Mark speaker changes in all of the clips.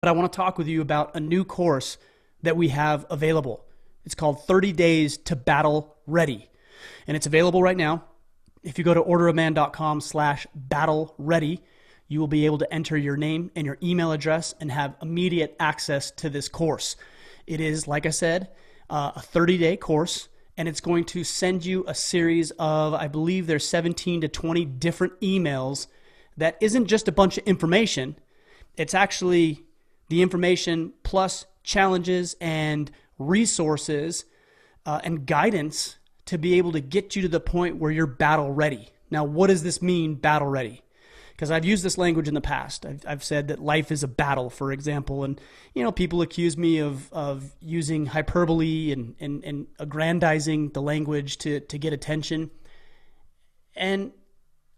Speaker 1: but I want to talk with you about a new course that we have available. It's called 30 Days to Battle Ready, and it's available right now. If you go to orderofman.com/battle ready, you will be able to enter your name and your email address and have immediate access to this course. It is, like I said, a 30-day course, and it's going to send you a series of, I believe there's 17 to 20 different emails that isn't just a bunch of information. It's actually the information plus challenges and resources and guidance to be able to get you to the point where you're battle ready. Now, what does this mean, battle ready? Because I've used this language in the past. I've said that life is a battle, for example, and people accuse me of using hyperbole and aggrandizing the language to get attention. And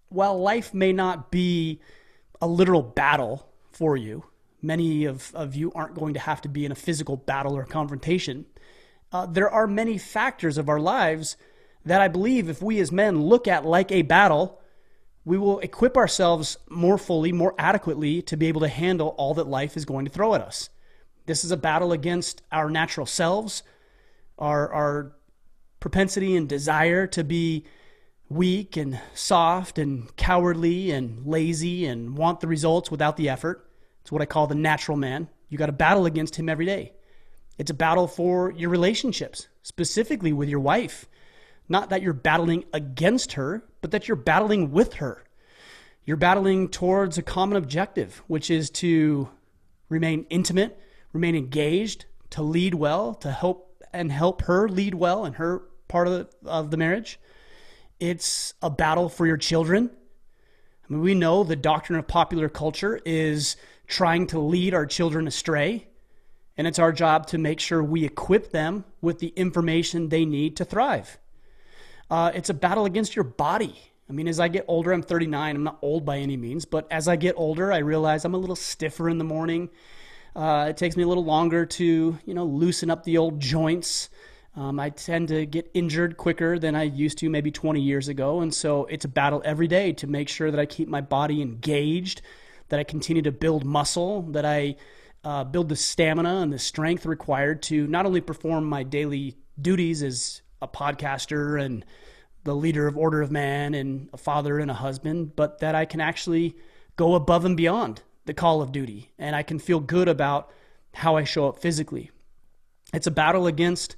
Speaker 1: while life may not be a literal battle for you, many of you aren't going to have to be in a physical battle or confrontation. There are many factors of our lives that I believe if we as men look at like a battle, we will equip ourselves more fully, more adequately to be able to handle all that life is going to throw at us. This is a battle against our natural selves, our propensity and desire to be weak and soft and cowardly and lazy and want the results without the effort. It's what I call the natural man. You got to battle against him every day. It's a battle for your relationships, specifically with your wife. Not that you're battling against her, but that you're battling with her. You're battling towards a common objective, which is to remain intimate, remain engaged, to lead well, to help her lead well in her part of the marriage. It's a battle for your children. I mean, we know the doctrine of popular culture is trying to lead our children astray, and it's our job to make sure we equip them with the information they need to thrive. It's a battle against your body. I mean, as I get older, I'm 39. I'm not old by any means, but as I get older, I realize I'm a little stiffer in the morning. It takes me a little longer to, loosen up the old joints. I tend to get injured quicker than I used to maybe 20 years ago. And so it's a battle every day to make sure that I keep my body engaged, that I continue to build muscle, that I build the stamina and the strength required to not only perform my daily duties as a podcaster and the leader of Order of Man and a father and a husband, but that I can actually go above and beyond the call of duty, and I can feel good about how I show up physically. It's a battle against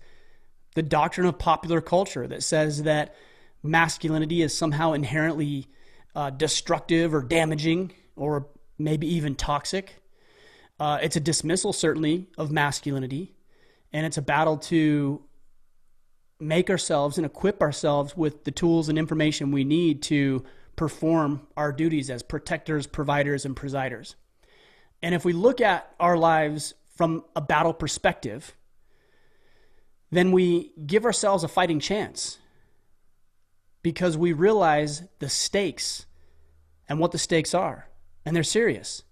Speaker 1: the doctrine of popular culture that says that masculinity is somehow inherently destructive or damaging or maybe even toxic. It's a dismissal, certainly, of masculinity, and it's a battle to make ourselves and equip ourselves with the tools and information we need to perform our duties as protectors, providers, and presiders. And if we look at our lives from a battle perspective, then we give ourselves a fighting chance because we realize the stakes and what the stakes are, and they're serious.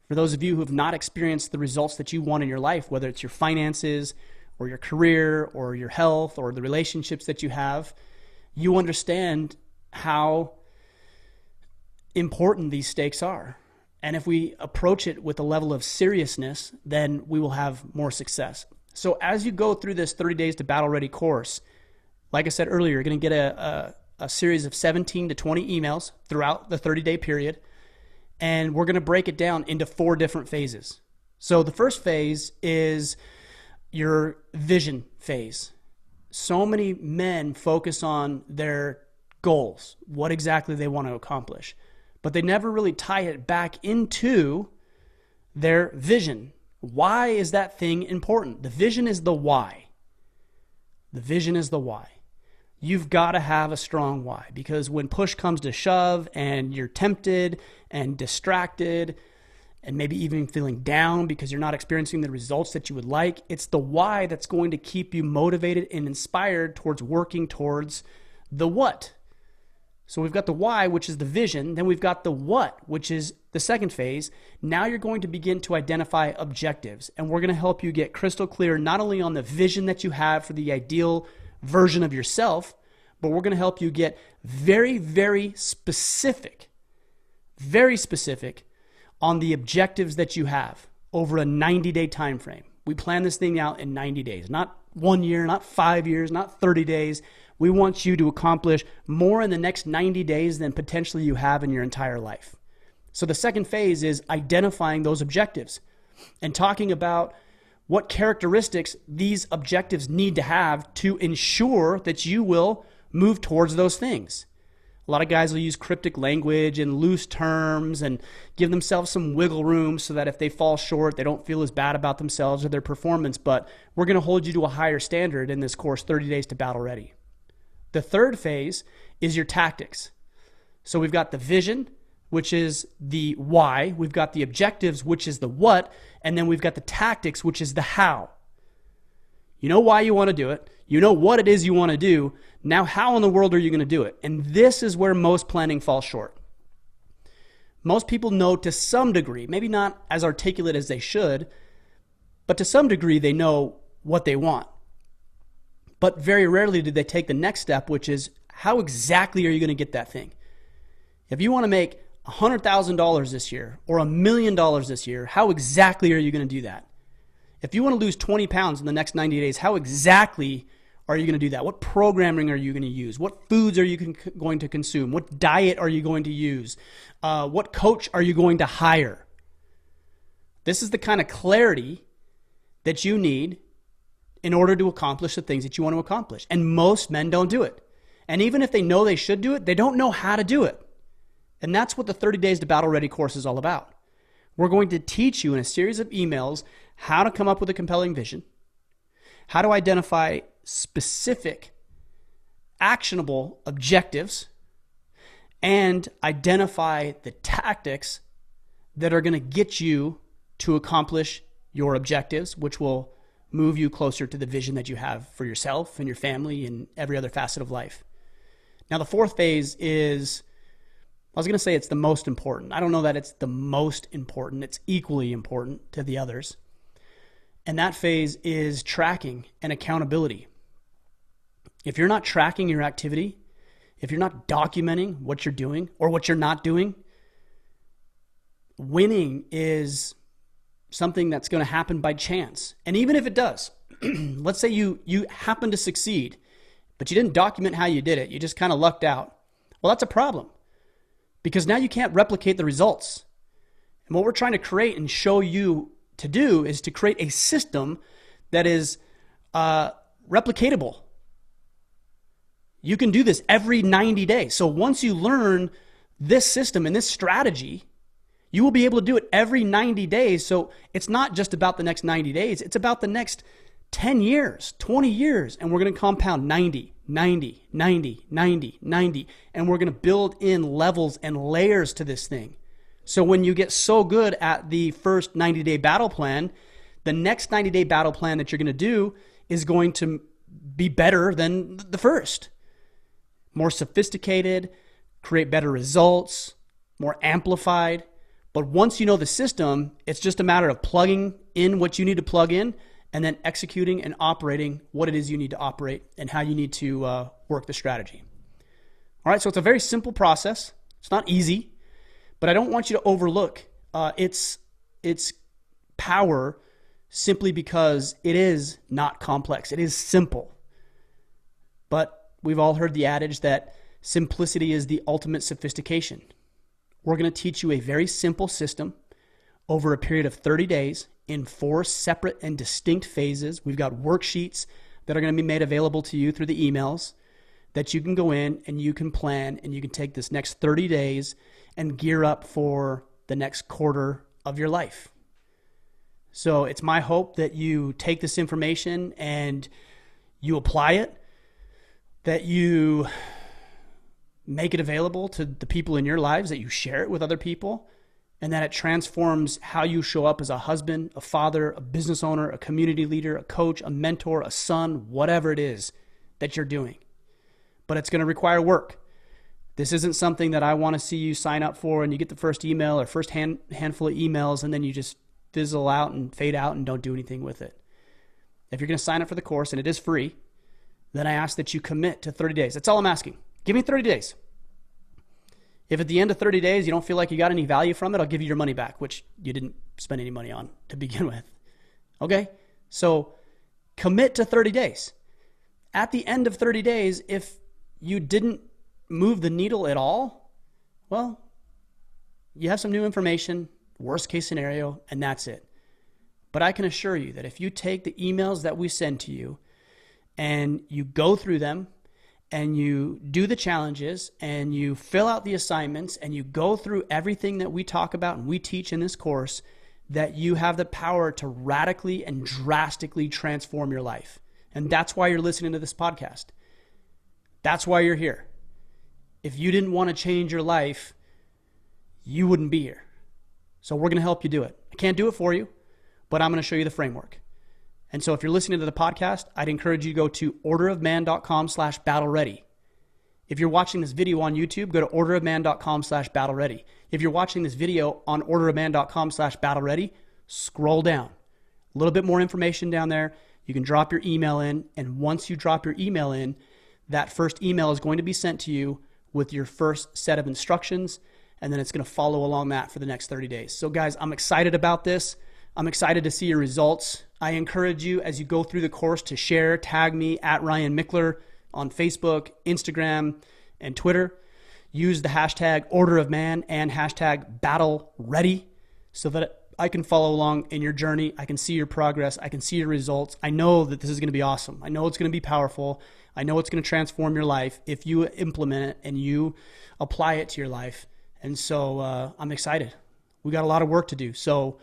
Speaker 1: For those of you who have not experienced the results that you want in your life, whether it's your finances or your career or your health or the relationships that you have, you understand how important these stakes are. And if we approach it with a level of seriousness, then we will have more success. So as you go through this 30 Days to Battle Ready course, like I said earlier, you're going to get a series of 17 to 20 emails throughout the 30-day period. And we're going to break it down into 4 different phases. So the first phase is your vision phase. So many men focus on their goals, what exactly they want to accomplish, but they never really tie it back into their vision. Why is that thing important? The vision is the why. The vision is the why. You've got to have a strong why, because when push comes to shove and you're tempted and distracted and maybe even feeling down because you're not experiencing the results that you would like, it's the why that's going to keep you motivated and inspired towards working towards the what. So we've got the why, which is the vision. Then we've got the what, which is the second phase. Now you're going to begin to identify objectives, and we're going to help you get crystal clear not only on the vision that you have for the ideal version of yourself, but we're going to help you get very, very specific on the objectives that you have. over a 90-day time frame. We plan this thing out in 90 days, not 1 year, not 5 years, not 30 days. We want you to accomplish more in the next 90 days than potentially you have in your entire life. So the second phase is identifying those objectives and talking about what characteristics these objectives need to have to ensure that you will move towards those things. A lot of guys will use cryptic language and loose terms and give themselves some wiggle room so that if they fall short, they don't feel as bad about themselves or their performance. But we're going to hold you to a higher standard in this course, 30 Days to Battle Ready. The third phase is your tactics. So we've got the vision, which is the why. We've got the objectives, which is the what. And then we've got the tactics, which is the how. You know why you want to do it. You know what it is you want to do. Now, how in the world are you going to do it? And this is where most planning falls short. Most people know to some degree, maybe not as articulate as they should, but to some degree they know what they want. But very rarely do they take the next step, which is how exactly are you going to get that thing? If you want to make $100,000 this year or $1 million this year, how exactly are you going to do that? If you want to lose 20 pounds in the next 90 days, how exactly are you going to do that? What programming are you going to use? What foods are you going to consume? What diet are you going to use? What coach are you going to hire? This is the kind of clarity that you need in order to accomplish the things that you want to accomplish. And most men don't do it. And even if they know they should do it, they don't know how to do it. And that's what the 30 Days to Battle Ready course is all about. We're going to teach you in a series of emails how to come up with a compelling vision, how to identify specific, actionable objectives, and identify the tactics that are going to get you to accomplish your objectives, which will move you closer to the vision that you have for yourself and your family and every other facet of life. Now, the fourth phase is, I was going to say it's the most important. I don't know that it's the most important. It's equally important to the others. And that phase is tracking and accountability. If you're not tracking your activity, if you're not documenting what you're doing or what you're not doing, winning is something that's going to happen by chance. And even if it does, let's say you happen to succeed, but you didn't document how you did it. You just kind of lucked out. Well, that's a problem because now you can't replicate the results. And what we're trying to create and show you to do is to create a system that is replicatable. You can do this every 90 days. So once you learn this system and this strategy, you will be able to do it every 90 days. So it's not just about the next 90 days. It's about the next 10 years, 20 years. And we're going to compound 90, 90, 90, 90, 90. And we're going to build in levels and layers to this thing. So when you get so good at the first 90-day battle plan, the next 90-day battle plan that you're going to do is going to be better than the first. More sophisticated, create better results, more amplified. But once you know the system, it's just a matter of plugging in what you need to plug in and then executing and operating what it is you need to operate and how you need to work the strategy. All right, so it's a very simple process. It's not easy, but I don't want you to overlook its power simply because it is not complex. It is simple. But we've all heard the adage that simplicity is the ultimate sophistication. We're going to teach you a very simple system over a period of 30 days in 4 separate and distinct phases. We've got worksheets that are going to be made available to you through the emails that you can go in and you can plan and you can take this next 30 days and gear up for the next quarter of your life. So it's my hope that you take this information and you apply it, that you make it available to the people in your lives, that you share it with other people, and that it transforms how you show up as a husband, a father, a business owner, a community leader, a coach, a mentor, a son, whatever it is that you're doing. But it's going to require work. This isn't something that I want to see you sign up for and you get the first email or first handful of emails and then you just fizzle out and fade out and don't do anything with it. If you're going to sign up for the course, and it is free, then I ask that you commit to 30 days. That's all I'm asking. Give me 30 days. If at the end of 30 days you don't feel like you got any value from it, I'll give you your money back, which you didn't spend any money on to begin with. Okay? So commit to 30 days. At the end of 30 days, if you didn't move the needle at all, well, you have some new information, worst case scenario, and that's it. But I can assure you that if you take the emails that we send to you and you go through them and you do the challenges and you fill out the assignments and you go through everything that we talk about and we teach in this course, that you have the power to radically and drastically transform your life. And that's why you're listening to this podcast. That's why you're here. If you didn't want to change your life, you wouldn't be here. So we're going to help you do it. I can't do it for you, but I'm going to show you the framework. And so if you're listening to the podcast, I'd encourage you to go to orderofman.com/battleready. If you're watching this video on YouTube, go to orderofman.com/battleready. If you're watching this video on orderofman.com/battleready, scroll down. A little bit more information down there. You can drop your email in. And once you drop your email in, that first email is going to be sent to you with your first set of instructions. And then it's going to follow along that for the next 30 days. So guys, I'm excited about this. I'm excited to see your results. I encourage you as you go through the course to share, tag me at Ryan Michler on Facebook, Instagram, and Twitter. Use the hashtag Order of Man and hashtag Battle Ready so that I can follow along in your journey. I can see your progress. I can see your results. I know that this is going to be awesome. I know it's going to be powerful. I know it's going to transform your life if you implement it and you apply it to your life. And so I'm excited. We got a lot of work to do. So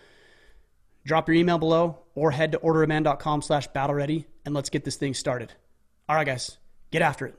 Speaker 1: drop your email below or head to orderofman.com/battleready and let's get this thing started. All right, guys, get after it.